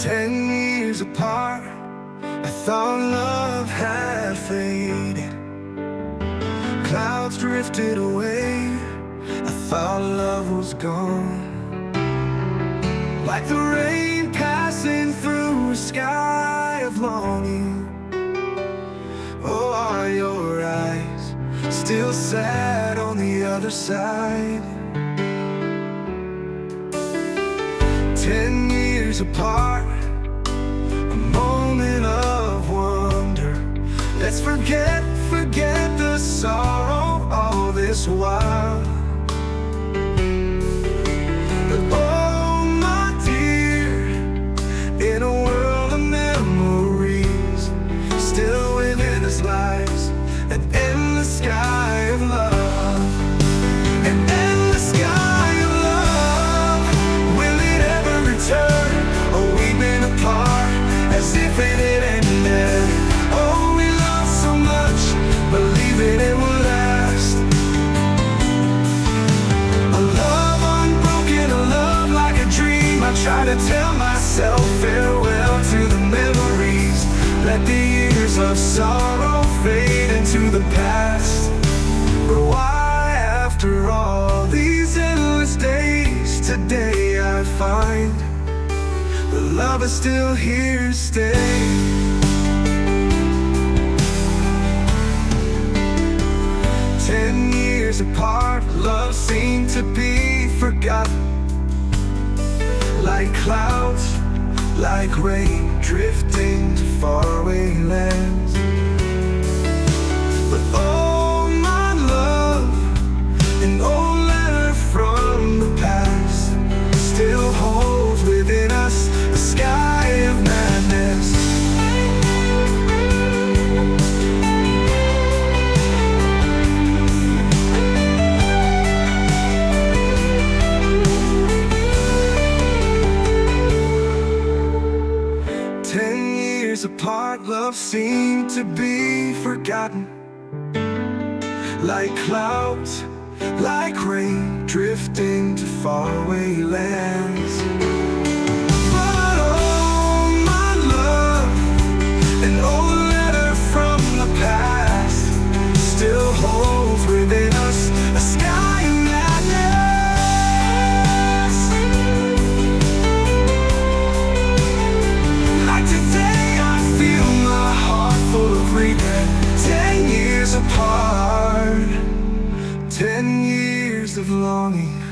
10 years apart, I thought love had faded. Clouds drifted away, I thought love was gone. Like the rain passing through a sky of longing. Oh, are your eyes still sad on the other side? 10 years apart, a moment of wonder. Let's forget the sorrow all this while. But oh my dear, in a world of memories, still within us lies an endless sky of love. An endless sky of love. Will it ever return? Oh, we've been apart as if it had ended. Oh, we love so much, believing it will last. A love unbroken, a love like a dream. I try to tell myself farewell to the memories. Let the years of sorrow fade into the past. But why, after all these endless days, today I find the love is still here to stay. 10 years apart, love seemed to be forgotten. Like clouds, like rain, drifting to faraway lands. But oh my love, an old letter from the past still holds within us a sky of madness. Apart, love seemed to be forgotten. Like clouds, like rain, drifting to faraway lands. But oh my love, an old letter from the past still holds within us a sky of madness. Like today, full of regret. 10 years apart, 10 years of longing.